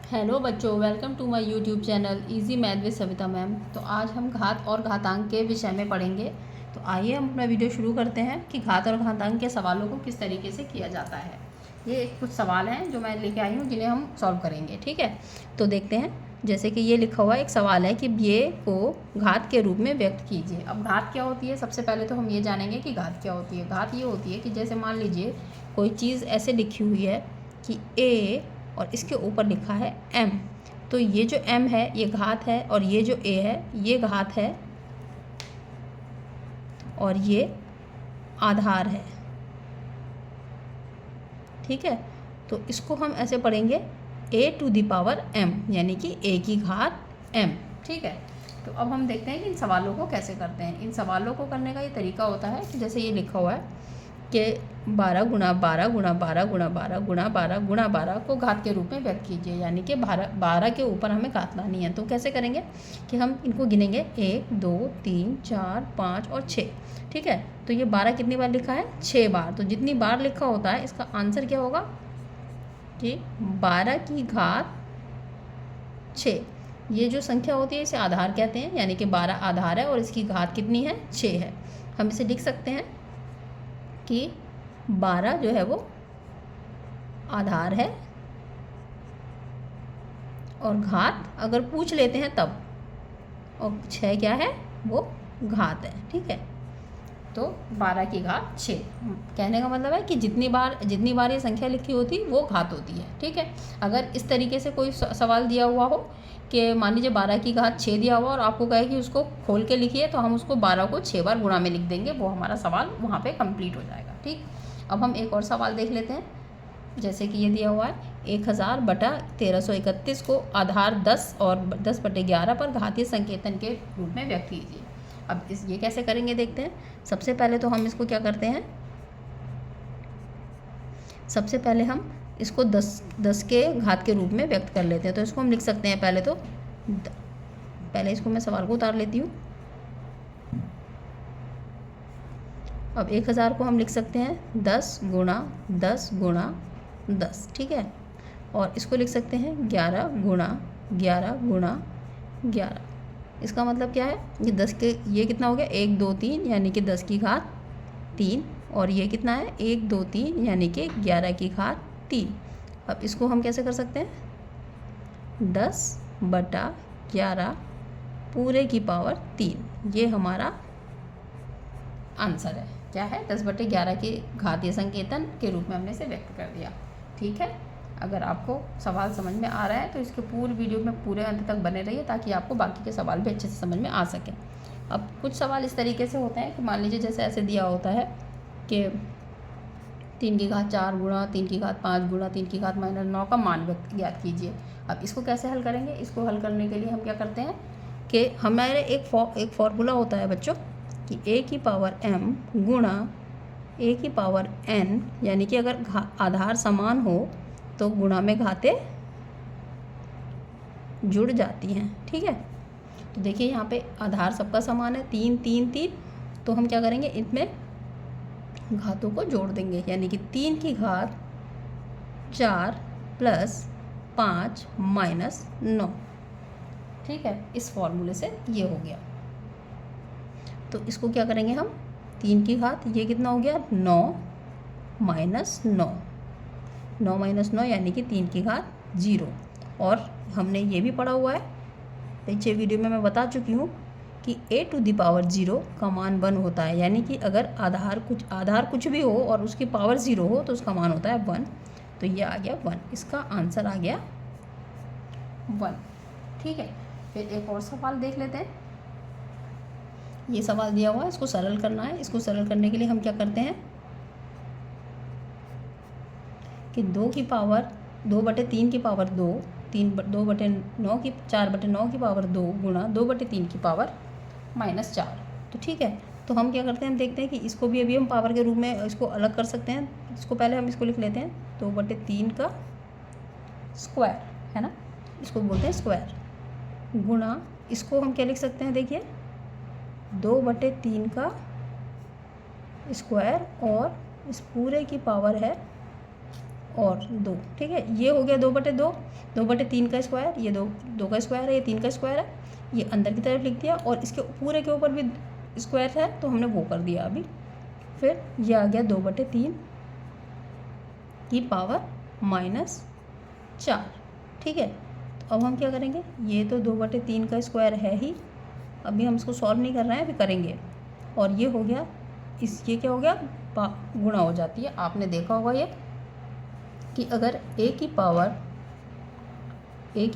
Hello बच्चों, welcome to my YouTube channel easy math with Savita ma'am. तो आज हम घात और घातांक के विषय में पढ़ेंगे। तो आइए हम अपना वीडियो शुरू करते हैं कि घात और घातांक के सवालों को किस तरीके से किया जाता है। ये कुछ सवाल हैं जो मैं लेके आई हूँ जिन्हें हम सॉल्व करेंगे। ठीक है, तो देखते हैं। जैसे कि ये लिखा हुआ एक सवाल है कि ये को घात के रूप में व्यक्त कीजिए। अब घात क्या होती है, सबसे पहले तो हम ये जानेंगे कि घात क्या होती है। घात ये होती है कि जैसे मान लीजिए कोई चीज़ ऐसे लिखी हुई है कि ए और इसके ऊपर लिखा है m। तो ये जो m है ये घात है और ये जो a है ये घात है और ये आधार है। ठीक है, तो इसको हम ऐसे पढ़ेंगे a⁻m, यानी कि a की घात m। ठीक है, तो अब हम देखते हैं कि इन सवालों को कैसे करते हैं। इन सवालों को करने का ये तरीका होता है कि जैसे ये लिखा हुआ है कि 12 गुणा 12 गुणा 12 गुणा 12 गुणा 12 गुणा 12 को घात के रूप में व्यक्त कीजिए, यानी कि 12 के ऊपर हमें घात लानी है। तो कैसे करेंगे कि हम इनको गिनेंगे 1 2 3 4 5 और 6। ठीक है, तो ये 12 कितनी बार लिखा है, 6 बार। तो जितनी बार लिखा होता है इसका आंसर क्या होगा कि 12 की घात 6। ये जो संख्या होती है इसे आधार कहते हैं, यानी कि 12 आधार है और इसकी घात कितनी है, 6 है। हम इसे लिख सकते हैं कि 12 जो है वो आधार है और घात अगर पूछ लेते हैं तब, और 6 क्या है, वो घात है। ठीक है, तो 12 की घात 6 कहने का मतलब है कि जितनी बार ये संख्या लिखी होती वो घात होती है। ठीक है, अगर इस तरीके से कोई सवाल दिया हुआ हो कि मान लीजिए 12 की घात 6 दिया हुआ और आपको कहे कि उसको खोल के लिखिए, तो हम उसको 12 को 6 बार गुणा में लिख देंगे, वो हमारा सवाल वहाँ पे कंप्लीट हो जाएगा। ठीक, अब हम एक और सवाल देख लेते हैं। जैसे कि ये दिया हुआ है 1000 बटा 1331 को आधार 10 और 10/11 पर घातीय संकेतन के रूप में व्यक्त कीजिए। अब ये कैसे करेंगे देखते हैं। सबसे पहले तो हम इसको क्या करते हैं, सबसे पहले हम इसको 10 के घात के रूप में व्यक्त कर लेते हैं। तो इसको हम लिख सकते हैं पहले इसको मैं सवाल को उतार लेती हूँ। अब 1000 को हम लिख सकते हैं 10 गुणा 10 गुणा 10। ठीक है, और इसको लिख सकते हैं 11 गुणा 11 गुणा 11। इसका मतलब क्या है, ये 10 के ये कितना हो गया, 1 2 3 यानी कि 10 की घात 3, और ये कितना है 1 2 3 यानी कि 11 की घात 3। अब इसको हम कैसे कर सकते हैं, 10/11 पूरे की पावर 3, ये हमारा आंसर है। क्या है, 10/11 की घातीय संकेतन के रूप में हमने इसे व्यक्त कर दिया। ठीक है, अगर आपको सवाल समझ में आ रहा है तो इसके पूरे वीडियो में पूरे अंत तक बने रहिए ताकि आपको बाकी के सवाल भी अच्छे से समझ में आ सकें। अब कुछ सवाल इस तरीके से होते हैं कि मान लीजिए जैसे ऐसे दिया होता है कि 3 की घात 4 गुणा 3 की घात 5 गुणा 3 की घात -9 का मान व्यक्त ज्ञात कीजिए। अब इसको कैसे हल करेंगे, इसको हल करने के लिए हम क्या करते हैं कि हमारे एक फॉर्मूला होता है बच्चों कि a की पावर m गुणा a की पावर n, यानी कि अगर आधार समान हो तो गुणा में घातें जुड़ जाती हैं। ठीक है, तो देखिए यहाँ पे आधार सबका समान है, 3 3 3, तो हम क्या करेंगे इनमें घातों को जोड़ देंगे, यानी कि 3 की घात 4 + 5 - 9। ठीक है, इस फॉर्मूले से ये हो गया। तो इसको क्या करेंगे हम, 3 की घात ये कितना हो गया, 9 - 9, 9 - 9 यानी कि 3 की घात 0। और हमने ये भी पढ़ा हुआ है, पीछे वीडियो में मैं बता चुकी हूँ कि a⁻0 का मान 1 होता है, यानी कि अगर आधार कुछ भी हो और उसकी पावर 0 हो तो उसका मान होता है 1। तो ये आ गया 1, इसका आंसर आ गया 1। ठीक है, फिर एक और सवाल देख लेते हैं। ये सवाल दिया हुआ है, इसको सरल करना है। इसको सरल करने के लिए हम क्या करते हैं कि 2/3 की पावर 2, 2/9 की 4/9 की पावर 2 गुणा 2/3 की पावर -4। तो ठीक है, तो हम क्या करते हैं, हम देखते हैं कि इसको भी अभी हम पावर के रूप में इसको अलग कर सकते हैं। इसको पहले हम इसको लिख लेते हैं 2/3 का स्क्वायर, है ना, इसको बोलते हैं स्क्वायर, गुणा इसको हम क्या लिख सकते हैं, देखिए 2/3 का स्क्वायर और इस पूरे की पावर है और 2, ठीक है। ये हो गया 2/2, 2/3 का स्क्वायर, ये 2 का स्क्वायर है, ये 3 का स्क्वायर है, ये अंदर की तरफ लिख दिया और इसके पूरे के ऊपर भी स्क्वायर है तो हमने वो कर दिया अभी। फिर ये आ गया 2/3 की पावर -4, ठीक है। तो अब हम क्या करेंगे, ये तो 2/3 का स्क्वायर है ही, अभी हम इसको सॉल्व नहीं कर रहे हैं, अभी करेंगे। और ये हो गया, ये क्या हो गया, गुणा हो जाती है। आपने देखा होगा ये कि अगर a की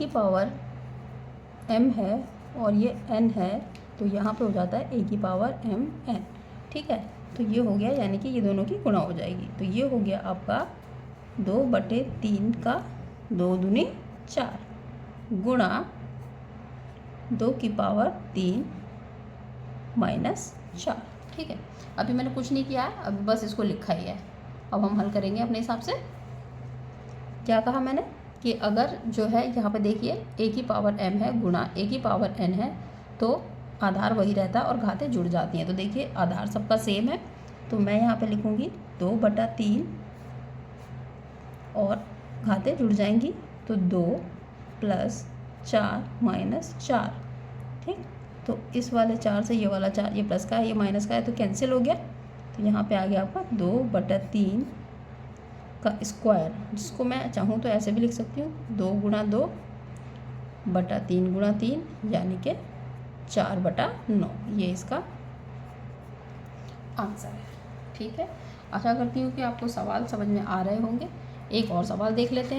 पावर m है और ये n है तो यहाँ पे हो जाता है a की पावर mn, ठीक है। तो ये हो गया, यानी कि ये दोनों की गुणा हो जाएगी। तो ये हो गया आपका 2/3 का 2 दूनी 4 गुणा 2 की पावर 3 -4, ठीक है। अभी मैंने कुछ नहीं किया है, अभी बस इसको लिखा ही है। अब हम हल करेंगे अपने हिसाब से। क्या कहा मैंने कि अगर जो है यहाँ पे देखिए a की पावर m है गुणा a की पावर n है तो आधार वही रहता है और घातें जुड़ जाती हैं। तो देखिए आधार सबका सेम है, तो मैं यहाँ पे लिखूँगी 2/3 और घातें जुड़ जाएंगी तो 2 + 4 - 4, ठीक। तो इस वाले 4 से ये वाला 4, ये प्लस का है ये माइनस का है तो कैंसिल हो गया। तो यहाँ पे आ गया आपका 2/3 का स्क्वायर, जिसको मैं चाहूँ तो ऐसे भी लिख सकती हूँ 2 × 2/3 × 3 यानी कि 4/9, ये इसका आंसर है, ठीक है। आशा करती हूँ कि आपको सवाल समझ में आ रहे होंगे। एक और सवाल देख लेते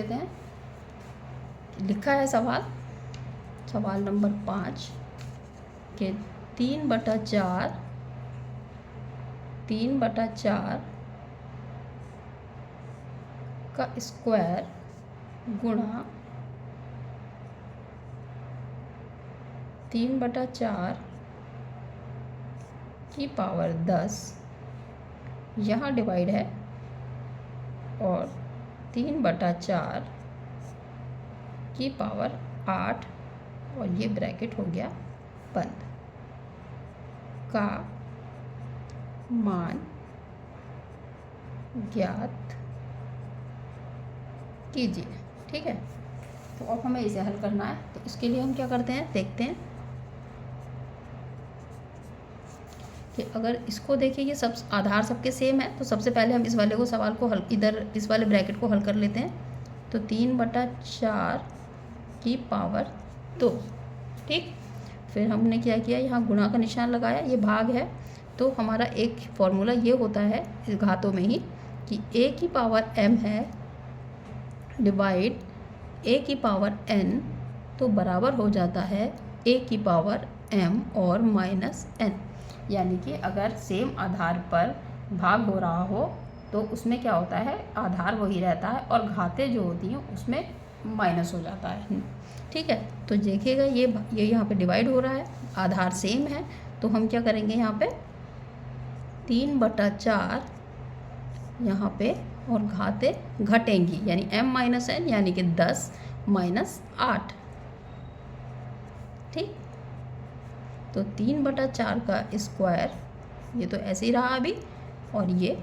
हैं, लिखा है सवाल नंबर 5 के 3/4 का स्क्वायर गुणा 3/4 की पावर 10, यहाँ डिवाइड है, और 3/4 की पावर 8 और ये ब्रैकेट हो गया बंद, का मान ज्ञात कीजिए, ठीक है। तो अब हमें इसे हल करना है, तो इसके लिए हम क्या करते हैं, देखते हैं कि अगर इसको देखिए ये सब आधार सबके सेम है तो सबसे पहले हम इस वाले को सवाल को हल, इधर इस वाले ब्रैकेट को हल कर लेते हैं। तो 3/4 की पावर 2, ठीक। फिर हमने क्या किया, यहाँ गुणा का निशान लगाया, ये भाग है तो हमारा एक फॉर्मूला ये होता है इस घातों में ही कि a की पावर m है डिवाइड a की पावर n, तो बराबर हो जाता है a की पावर m और -n। यानी कि अगर सेम आधार पर भाग हो रहा हो तो उसमें क्या होता है, आधार वही रहता है और घातें जो होती हैं उसमें माइनस हो जाता है, ठीक है। तो देखिएगा ये यहाँ पे डिवाइड हो रहा है, आधार सेम है, तो हम क्या करेंगे यहाँ पे 3/4 यहाँ पे और घातें घटेंगी, यानी m - n यानी कि 10 - 8, ठीक। तो 3/4 का स्क्वायर, ये तो ऐसे ही रहा अभी, और ये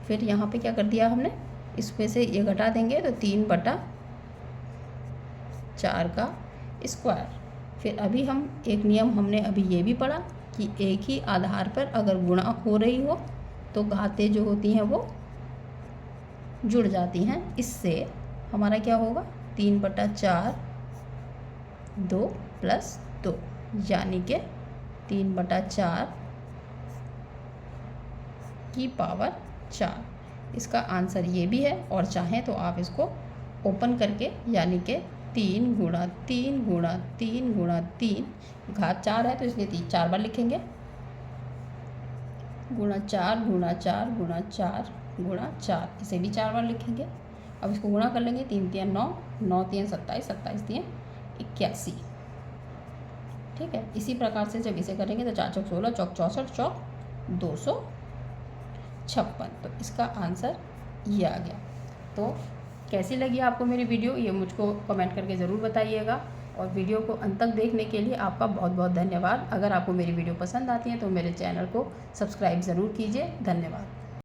फिर यहाँ पे क्या कर दिया हमने, इसमें से ये घटा देंगे तो 3/4 का स्क्वायर। फिर अभी हम एक नियम हमने अभी ये भी पढ़ा कि एक ही आधार पर अगर गुणा हो रही हो तो घातें जो होती हैं वो जुड़ जाती हैं। इससे हमारा क्या होगा, 3/4 2 + 2 यानी कि 3/4 की पावर 4, इसका आंसर ये भी है। और चाहें तो आप इसको ओपन करके यानी कि 3 × 3 × 3 × 3 घात 4 है तो इसलिए 4 बार लिखेंगे, गुणा 4 × 4 × 4 × 4, इसे भी 4 बार लिखेंगे। अब इसको गुणा कर लेंगे, 3 × 3 = 9, 9 × 3 = 27, 27 × 3 = 81, ठीक है। इसी प्रकार से जब इसे करेंगे तो 4 × 4 = 16, 4 × 64 = 256, तो इसका आंसर ये आ गया। तो कैसी लगी आपको मेरी वीडियो, ये मुझको कमेंट करके ज़रूर बताइएगा। और वीडियो को अंत तक देखने के लिए आपका बहुत बहुत धन्यवाद। अगर आपको मेरी वीडियो पसंद आती है तो मेरे चैनल को सब्सक्राइब ज़रूर कीजिए। धन्यवाद।